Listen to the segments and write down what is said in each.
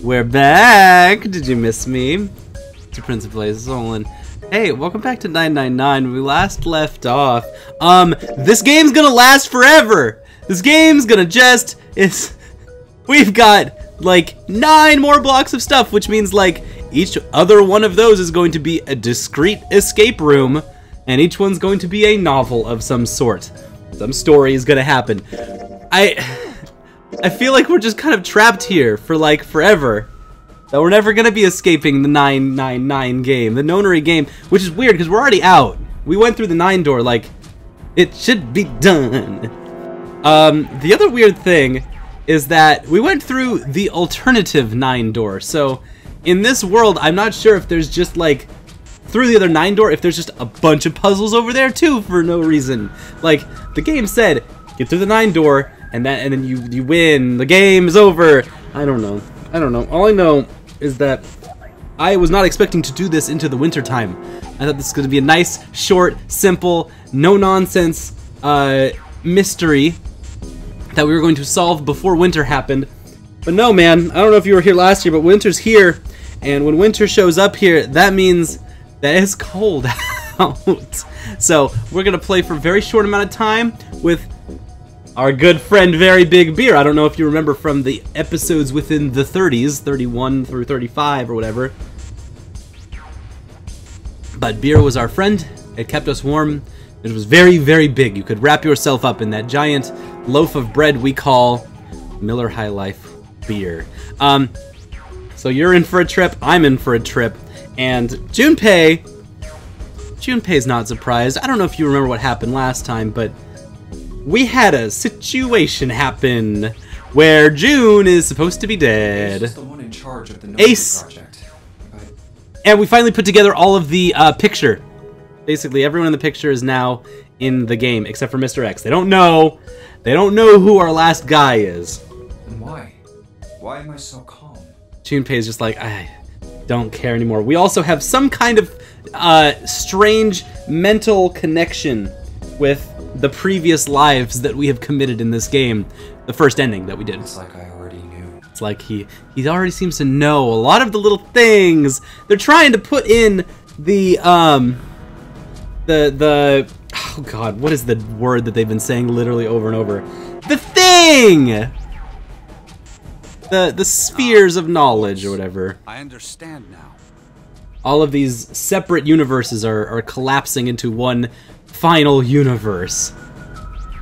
We're back! Did you miss me? It's your Principal Solon. Hey, welcome back to 999. When we last left off, this game's gonna last forever! This game's gonna we've got, like, 9 more blocks of stuff, which means, like, each other one of those is going to be a discrete escape room, and each one's going to be a novel of some sort. Some story is gonna happen. I feel like we're just kind of trapped here for, like, forever. That we're never gonna be escaping the 999 game, the Nonary game, which is weird because we're already out. We went through the 9 door, like, it should be done. The other weird thing is that we went through the alternative 9 door, so in this world, I'm not sure if there's just, like, through the other 9 door, if there's just a bunch of puzzles over there, too, for no reason. Like, the game said, get through the 9 door, and then you win, the game is over. I don't know. All I know is that I was not expecting to do this into the winter time. I thought this was going to be a nice, short, simple, no-nonsense mystery that we were going to solve before winter happened. But no, man, I don't know if you were here last year, but winter's here, and when winter shows up here, that means that it's cold out. So we're going to play for a very short amount of time with our good friend Very Big Beer. I don't know if you remember from the episodes within the 30s, 31 through 35 or whatever. But Beer was our friend. It kept us warm. It was very, very big. You could wrap yourself up in that giant loaf of bread we call Miller High Life beer. So you're in for a trip. I'm in for a trip. And Junpei's not surprised. I don't know if you remember what happened last time, but we had a situation happen where June is supposed to be dead. Ace is the one in charge of the Nonary project. And we finally put together all of the picture. Basically, everyone in the picture is now in the game, except for Mr. X. They don't know who our last guy is. And why? Why am I so calm? Junpei is just like, I don't care anymore. We also have some kind of strange mental connection with the previous lives that we have committed in this game. The first ending that we did. It's like I already knew. It's like he already seems to know a lot of the little things. They're trying to put in the oh god, what is the word that they've been saying literally over and over? The thing! The spheres of knowledge or whatever. I understand now. All of these separate universes are collapsing into one final universe.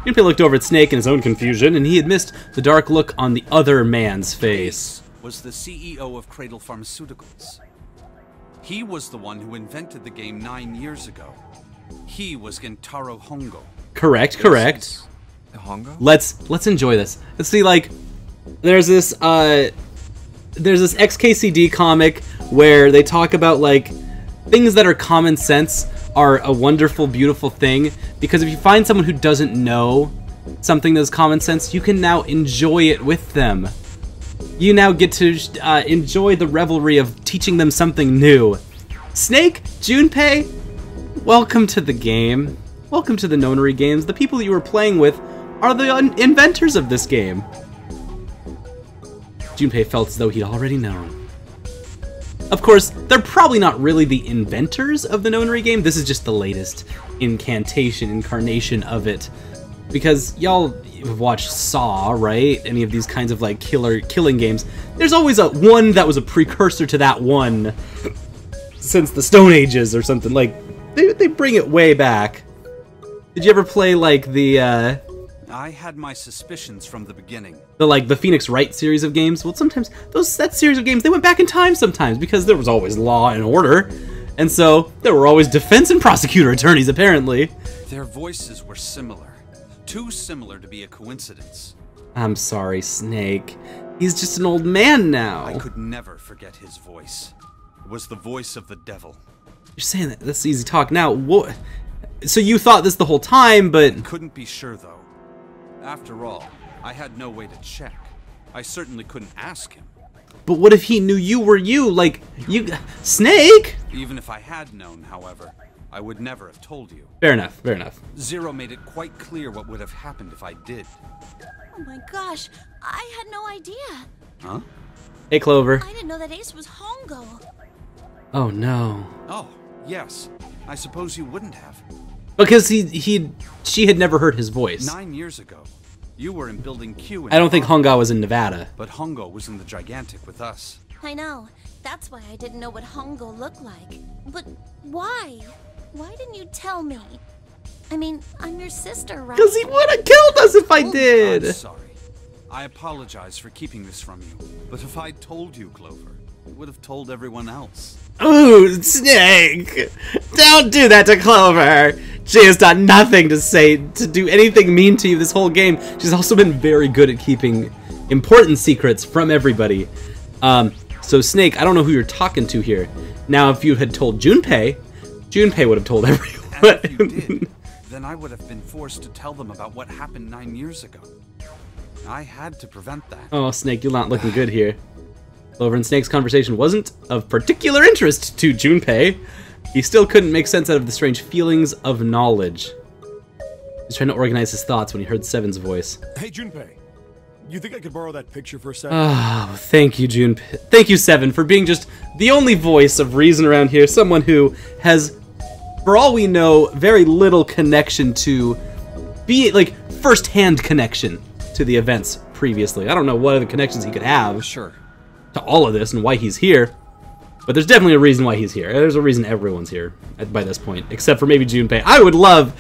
Junpei looked over at Snake in his own confusion, and he had missed the dark look on the other man's face. Was the CEO of Cradle Pharmaceuticals. He was the one who invented the game 9 years ago. He was Gentaro Hongo. Correct. The Hongo? Let's enjoy this. Let's see, like, there's this XKCD comic where they talk about, like, things that are common sense are a wonderful, beautiful thing, because if you find someone who doesn't know something that's common sense, you can now enjoy it with them. You now get to enjoy the revelry of teaching them something new. Snake, Junpei, welcome to the game. Welcome to the Nonary games. The people that you were playing with are the inventors of this game. Junpei felt as though he'd already known. Of course, they're probably not really the inventors of the Nonary game. This is just the latest incarnation of it. Because y'all have watched Saw, right? Any of these kinds of, like, killing games. There's always one that was a precursor to that one since the Stone Ages or something. Like, they bring it way back. Did you ever play, like, the I had my suspicions from the beginning. The Phoenix Wright series of games? Well, sometimes that series of games, they went back in time sometimes because there was always law and order. And so there were always defense and prosecutor attorneys, apparently. Their voices were similar. Too similar to be a coincidence. I'm sorry, Snake. He's just an old man now. I could never forget his voice. It was the voice of the devil. You're saying that that's easy talk now. What? So you thought this the whole time, but Couldn't be sure, though. After all, I had no way to check. I certainly couldn't ask him. But what if he knew you were you? Like, you... Snake? Even if I had known, however, I would never have told you. Fair enough. Zero made it quite clear what would have happened if I did. Oh my gosh, I had no idea. Huh? Hey, Clover. I didn't know that Ace was Hongo. Oh no. Oh, yes. I suppose you wouldn't have. Because she had never heard his voice. 9 years ago, you were in Building Q. I don't think Hongo was in Nevada. But Hongo was in the Gigantic with us. I know. That's why I didn't know what Hongo looked like. But why? Why didn't you tell me? I mean, I'm your sister, right? Because he would have killed us if I did. I'm sorry. I apologize for keeping this from you. But if I'd told you, Clover, I would have told everyone else. Ooh, Snake! Don't do that to Clover! She has done nothing to do anything mean to you this whole game. She's also been very good at keeping important secrets from everybody. So Snake, I don't know who you're talking to here. Now, if you had told Junpei, Junpei would have told everyone. And if you did, then I would have been forced to tell them about what happened 9 years ago. I had to prevent that. Oh, Snake, you're not looking good here. Clover and Snake's conversation wasn't of particular interest to Junpei. He still couldn't make sense out of the strange feelings of knowledge. He's trying to organize his thoughts when he heard Seven's voice. Hey, Junpei. You think I could borrow that picture for a second? Oh, thank you, Junpei. Thank you, Seven, for being just the only voice of reason around here. Someone who has, for all we know, very little connection to, first-hand connection to the events previously. I don't know what other connections he could have. Sure. To all of this and why he's here. But there's definitely a reason why he's here. There's a reason everyone's here by this point, except for maybe Junpei. I would love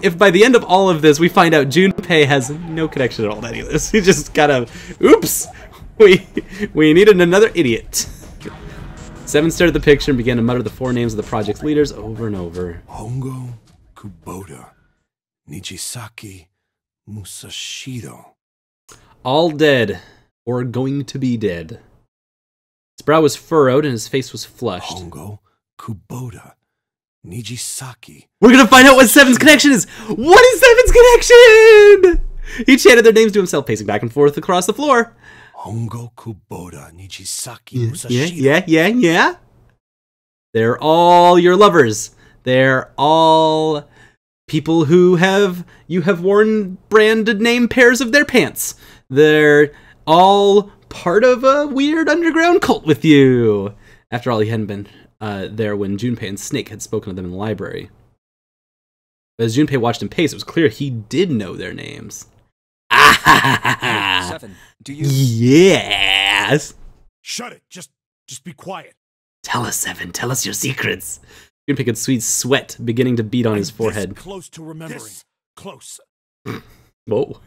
if by the end of all of this we find out Junpei has no connection at all to any of this. He just kind of, oops, we needed another idiot. Seven stared at the picture and began to mutter the 4 names of the project's leaders over and over. Hongo, Kubota, Nijisaki, Musashiro. All dead, or going to be dead. His brow was furrowed and his face was flushed. Hongo, Kubota, Nijisaki. We're gonna find out what Seven's connection is! What is Seven's connection? He chanted their names to himself, pacing back and forth across the floor. Hongo, Kubota, Nijisaki, Musashiro. Yeah. They're all your lovers. They're all people who you have worn branded name pairs of their pants. They're all part of a weird underground cult with you. After all, he hadn't been there when Junpei and Snake had spoken to them in the library. But as Junpei watched him pace, it was clear he did know their names. Hey, Seven, do you... Yes! Shut it! Just be quiet. Tell us, Seven. Tell us your secrets. Junpei could see sweat beginning to beat on his forehead. Close to remembering. Close. Whoa.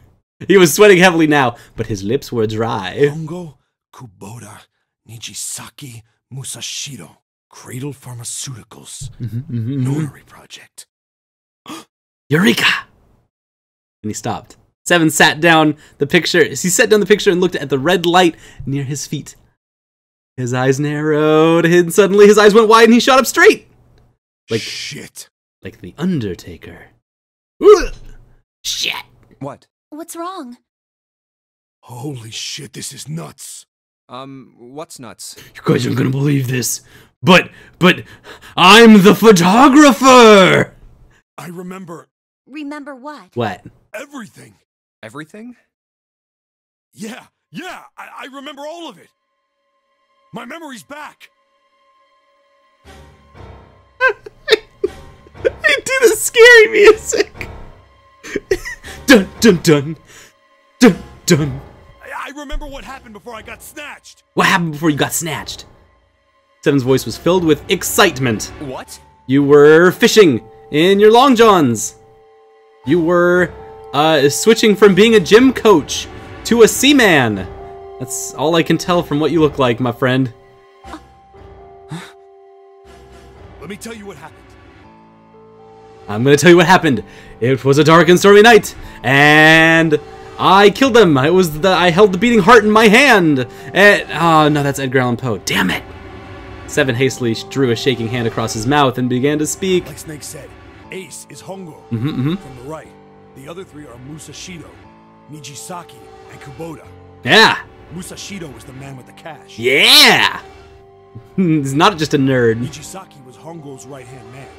He was sweating heavily now, but his lips were dry. Hongo, Kubota, Nijisaki, Musashiro. Cradle Pharmaceuticals. Nonary project. Eureka! And he stopped. Seven sat down the picture. He set down the picture and looked at the red light near his feet. His eyes narrowed, and suddenly his eyes went wide and he shot up straight. Shit. Like the Undertaker. Ugh. Shit. What? What's wrong? Holy shit, this is nuts. What's nuts? You guys aren't gonna believe this, but I'm the photographer! I remember Remember what? What? everything. Everything? Yeah, I remember all of it. My memory's back. They do the scary music. Dun dun dun. Dun dun. I remember what happened before I got snatched. What happened before you got snatched? Seven's voice was filled with excitement. What? You were fishing in your long johns. You were switching from being a gym coach to a seaman. That's all I can tell from what you look like, my friend. Let me tell you what happened. I'm gonna tell you what happened. It was a dark and stormy night, and I killed them. I held the beating heart in my hand. Oh no, that's Edgar Allan Poe. Damn it! Seven hastily drew a shaking hand across his mouth and began to speak. Like Snake said, Ace is Hongo from the right. The other 3 are Musashiro, Nijisaki, and Kubota. Yeah. Musashiro was the man with the cash. Yeah. He's not just a nerd. Nijisaki was Hongo's right-hand man,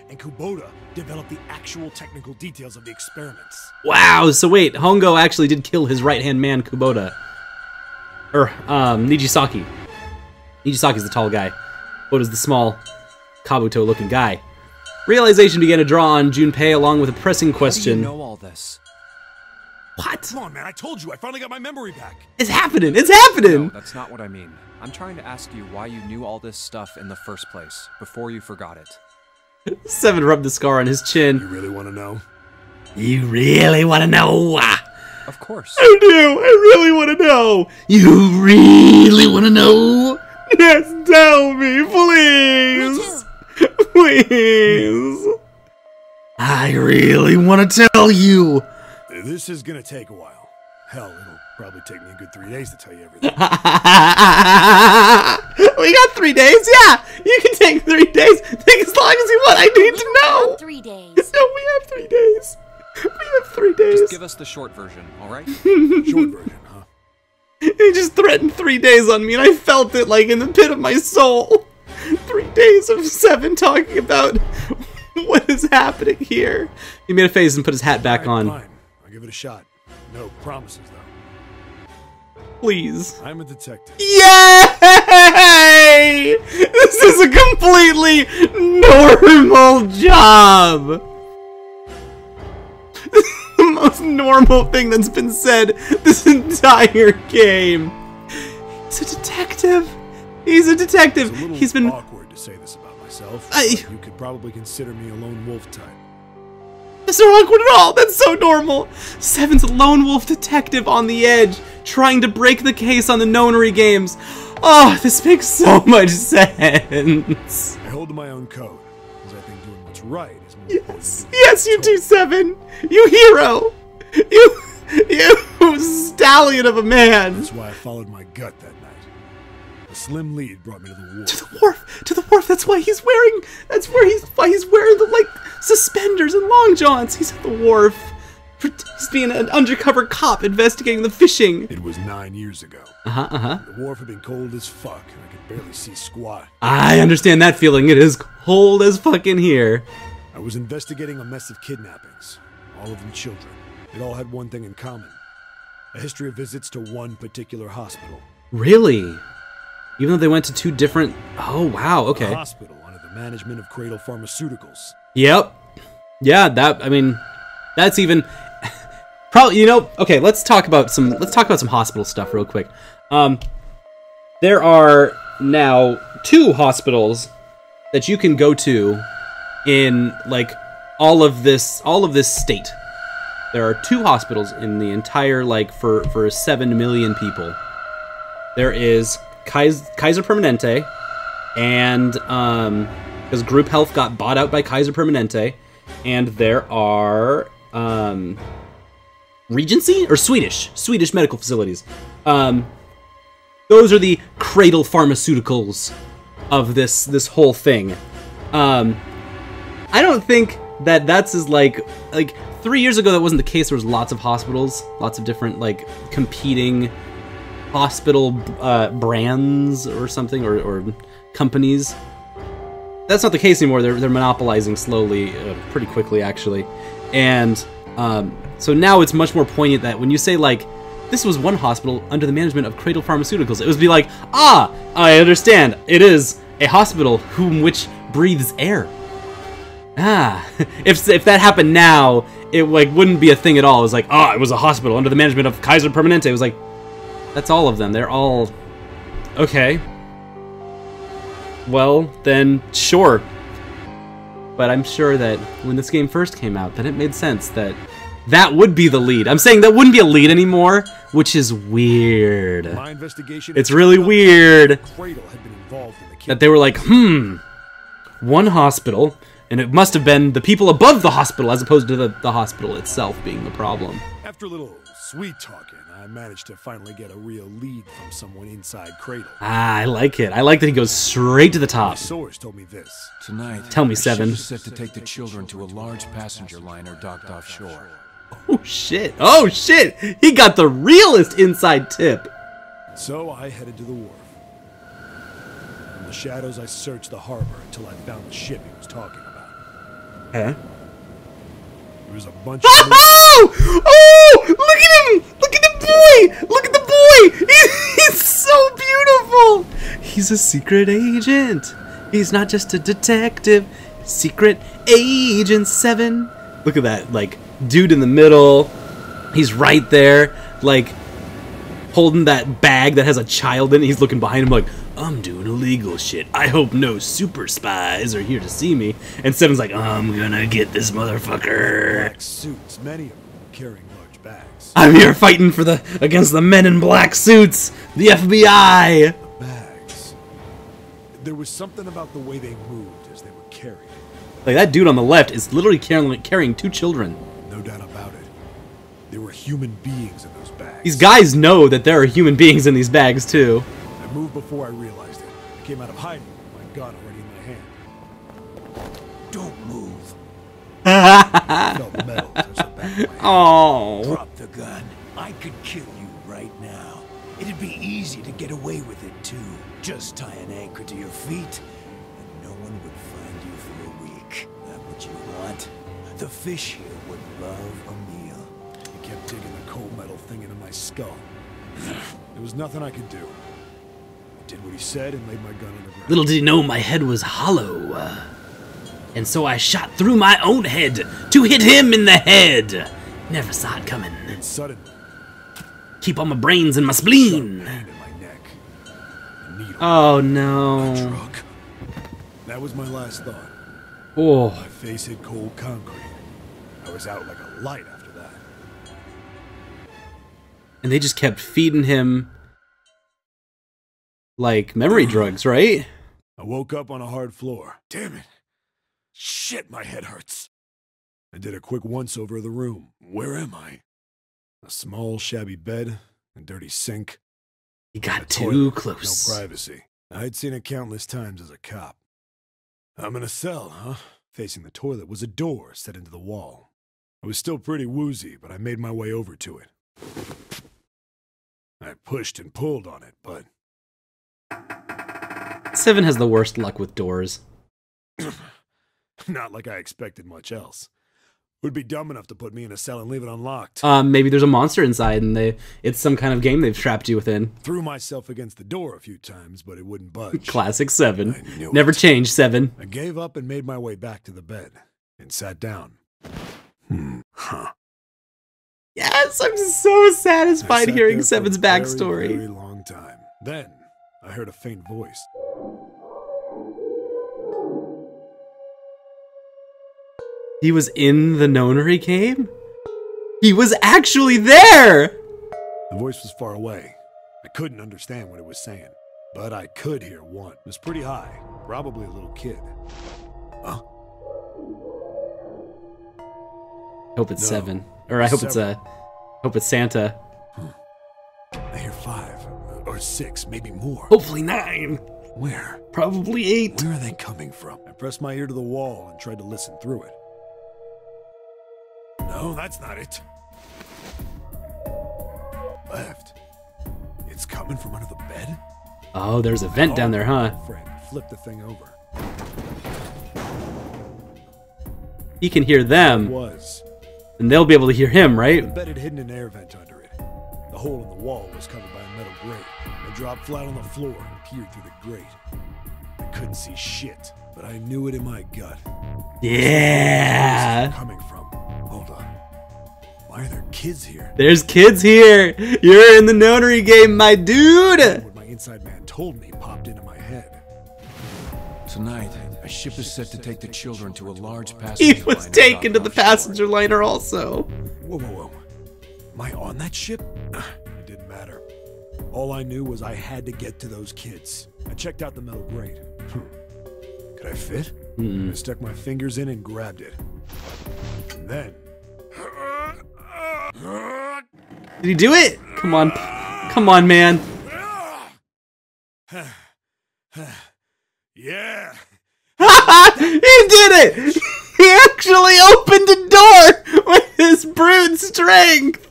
and Kubota developed the actual technical details of the experiments. Wow. So wait, Hongo actually did kill his right-hand man, Kubota. Or, Nijisaki. Nijisaki's the tall guy. Oda's the small, Kabuto-looking guy. Realization began to draw on Junpei along with a pressing How question. do you know all this? What? Come on, man, I told you, I finally got my memory back. It's happening! It's happening! No, that's not what I mean. I'm trying to ask you why you knew all this stuff in the first place, before you forgot it. 7 rubbed the scar on his You chin. really want to know? You really want to know? Of course. I do! I really want to know! You really want to know? Yes, tell me, please! Please! I really want to tell you! This is gonna take a while. Hell, it'll probably take me a good 3 days to tell you everything. We got 3 days? Yeah! You can take 3 days! Take as long as you want! I need to know! 3 days. No, we have 3 days! We have 3 days! Just give us the short version, alright? Short version, huh? He just threatened 3 days on me, and I felt it like in the pit of my soul. 3 days of 7 talking about what is happening here. He made a face and put his hat back on. Fine. I'll give it a shot. No promises, though. Please. I'm a detective. Yay! This is a completely normal job. This is the most normal thing that's been said this entire game. He's a detective. He's a detective. It's a little He's been awkward to say this about myself. But you could probably consider me a lone wolf type. That's not awkward at all. That's so normal. 7's a lone wolf detective on the edge, trying to break the case on the Nonary games. Oh, this makes so much sense. I hold to my own code, because I think doing what's right is more important Yes, than doing yes, you what's do, told. 7. You hero. You stallion of a man. That's why I followed my gut that night. A slim lead brought me to the wharf. To the wharf. To the wharf. That's why he's wearing. That's why he's wearing the like suspenders and long johns. He's at the wharf. He's being an undercover cop investigating the fishing. It was 9 years ago. The The wharf had been cold as fuck, and I could barely see squat. I understand that feeling. It is cold as fucking here. I was investigating a mess of kidnappings, all of them children. It all had one thing in common: a history of visits to one particular hospital. Really? Even though they went to 2 different. Oh wow. A Okay. hospital under the management of Cradle Pharmaceuticals. Yep. Yeah. That. I mean, that's even. Probably. You know. Okay. Let's talk about some hospital stuff real quick. There are now 2 hospitals that you can go to in like all of this state. There are 2 hospitals in the entire like for 7 million people. There is Kaiser Permanente, and because Group Health got bought out by Kaiser Permanente, and there are Regency or Swedish medical facilities. Those are the Cradle Pharmaceuticals of this whole thing. I don't think that's as like 3 years ago that wasn't the case. There was lots of hospitals, lots of different like competing hospital brands or something or companies. That's not the case anymore. They're monopolizing slowly, pretty quickly actually, and so now it's much more poignant that when you say like this was one hospital under the management of Cradle Pharmaceuticals, it would be like, ah, I understand. It is a hospital which breathes air. Ah, if that happened now, it like wouldn't be a thing at all. It was like, ah, it was a hospital under the management of Kaiser Permanente. It was like, that's all of them. They're all okay. Well, then sure. But I'm sure that when this game first came out, that it made sense that that would be the lead. I'm saying that wouldn't be a lead anymore, which is weird. My investigation. It's really weird Cradle had been involved in the that they were like, one hospital, and it must have been the people above the hospital as opposed to the hospital itself being the problem. After a little sweet talking, I managed to finally get a real lead from someone inside Cradle. Ah, I like it. I like that he goes straight to the My top. source told me this. Tonight, Tell me, a ship 7. is set to take the children to a large passenger liner docked offshore. Oh shit. Oh shit. He got the realest inside tip. So I headed to the wharf. In the shadows, I searched the harbor until I found the ship he was talking about. Huh? There was a bunch of Oh! Oh! Look at him! Look at the boy! Look at the boy! He's It's so beautiful! He's a secret agent. He's not just a detective. Secret Agent 7. Look at that, like, dude in the middle. He's right there, like, holding that bag that has a child in it. He's looking behind him like, I'm doing illegal shit. I hope no super spies are here to see me. And Seven's like, I'm gonna get this motherfucker. Black suits, many of them carrying large bags. I'm here fighting against the men in black suits, the FBI. Bags. There was something about the way they moved as they were carried. Like, that dude on the left is literally carrying 2 children. No doubt about it. There were human beings in those bags. These guys know that there are human beings in these bags, too. I moved before I realized it. I came out of hiding with my gun already in my hand. Don't move. I felt metal touch the back of my head. Oh. Drop the gun. I could kill you right now. It'd be easy to get away with it, too. Just tie an anchor to your feet, and no one would find you for a week. That what you want? The fish here would love a meal. He kept digging the cold metal thing into my skull. There was nothing I could do. I did what he said and laid my gun on the ground. Little did he know my head was hollow. And so I shot through my own head to hit him in the head. Never saw it coming. And suddenly, Keep all my brains in my spleen. hand in my neck. A needle. Oh no. Drug. That was my last thought. Oh. My face hit cold concrete. I was out like a light after that. And they just kept feeding him like memory drugs, right? I woke up on a hard floor. Damn it. Shit, my head hurts. I did a quick once-over of the room. Where am I? A small, shabby bed, a dirty sink. He got a too toilet, close. No privacy. I'd seen it countless times as a cop. I'm in a cell, huh? Facing the toilet was a door set into the wall. I was still pretty woozy, but I made my way over to it. I pushed and pulled on it, but 7 has the worst luck with doors. not like I expected much else. Would be dumb enough to put me in a cell and leave it unlocked. Maybe there's a monster inside and it's some kind of game they've trapped you within. Threw myself against the door a few times, but it wouldn't budge. Classic 7. I knew Never it. change, 7. I gave up and made my way back to the bed and sat down. Huh. Yes, I'm so I satisfied sat hearing there for a 7's very, backstory. Very long time. Then I heard a faint voice. He was in the Nonary game? He was actually there! The voice was far away. I couldn't understand what it was saying, but I could hear one. It was pretty high, probably a little kid. Huh? I hope it's No. 7. Or I hope it's Santa. I hear 5 or 6, maybe more. Hopefully 9. Where? Probably 8. Where are they coming from? I pressed my ear to the wall and tried to listen through it. No, that's not it. Left. It's coming from under the bed? Oh, there's a vent down there, huh? Friend, flip the thing over. He can hear It them, was. and they'll be able to hear him, The right? bed had hidden an air vent under it. The hole in the wall was covered by a metal grate. I dropped flat on the floor and peered through the grate. I couldn't see shit, but I knew it in my gut. Where's Yeah! it coming from? Hold on. Why are there kids here? There's kids here! You're in the Nonary game, my dude! What my inside man told me popped into my head. Tonight, a ship is set to take the children to a large passenger He liner was taken to docked the offshore. passenger liner also. Whoa, whoa, whoa. Am I on that ship? It didn't matter. All I knew was I had to get to those kids. I checked out the metal grate. Could I fit? I stuck my fingers in and grabbed it. And then... Did he do it? Come on. Come on, man. Yeah! He did it! He actually opened a door with his brute strength!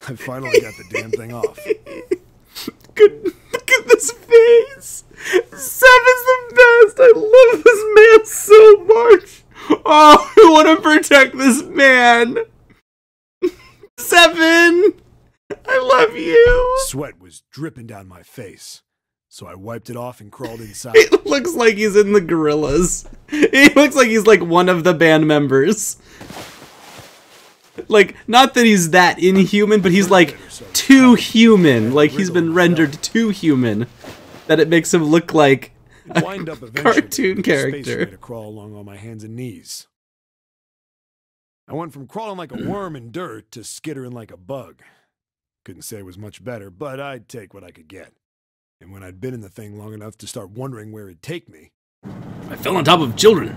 I finally got the damn thing off. Look at this face! 7's the best! I love this man so much! Oh, I want to protect this man! 7! I I love you. Sweat was dripping down my face, so I wiped it off and crawled inside. It looks like he's in the Gorillas. He looks like he's like one of the band members. Like, not that he's that inhuman, but he's like too human. Like he's been rendered too human that it makes him look like a Wind up eventually cartoon with a space character. way to crawl along on my hands and knees. I went from crawling like a worm in dirt to skittering like a bug. Couldn't say it was much better, but I'd take what I could get. And when I'd been in the thing long enough to start wondering where it'd take me, I fell on top of children.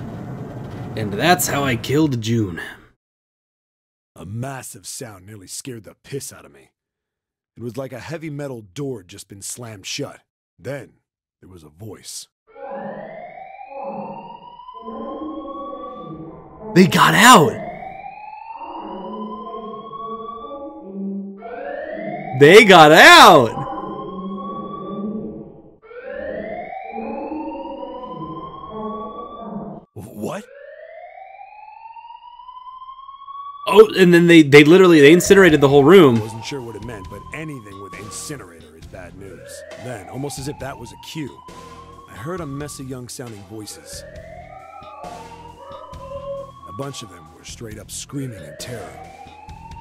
And that's how I killed June. a massive sound nearly scared the piss out of me. It was like a heavy metal door had just been slammed shut. Then there was a voice. They got out! They got out! What? Oh, and then they literally incinerated the whole room. Wasn't sure what it meant, but anything with incinerator is bad news. Then, almost as if that was a cue, I heard a mess of young-sounding voices. A bunch of them were straight up screaming in terror.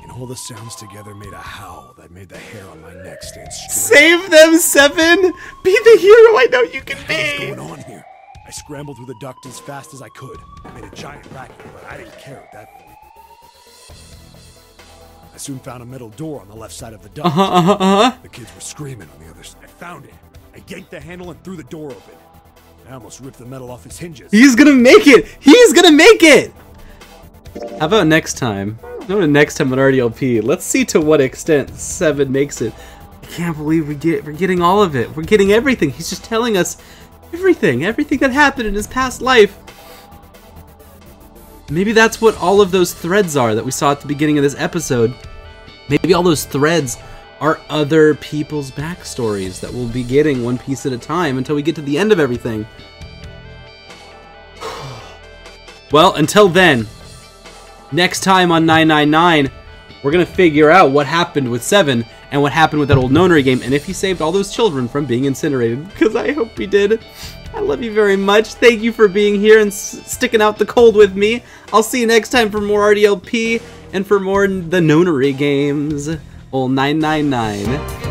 And all the sounds together made a howl that made the hair on my neck stand straight. Save them, Seven! Be the hero I know you can What's be! going on here? I scrambled through the duct as fast as I could. Made a giant racket, but I didn't care at that point. I soon found a metal door on the left side of the duct. The kids were screaming on the other side. I found it. I yanked the handle and threw the door open. I almost ripped the metal off its hinges. He's gonna make it! He's gonna make it! How about next time? No, next time on RDLP, let's see to what extent Seven makes it. I can't believe we're getting all of it. We're getting everything. He's just telling us everything that happened in his past life. Maybe that's what all of those threads are that we saw at the beginning of this episode. Maybe all those threads are other people's backstories that we'll be getting one piece at a time until we get to the end of everything. Well, until then, next time on 999, we're going to figure out what happened with Seven and what happened with that old Nonary game, and if he saved all those children from being incinerated, because I hope he did. I love you very much. Thank you for being here and sticking out the cold with me. I'll see you next time for more RDLP and for more the Nonary games. Old 999.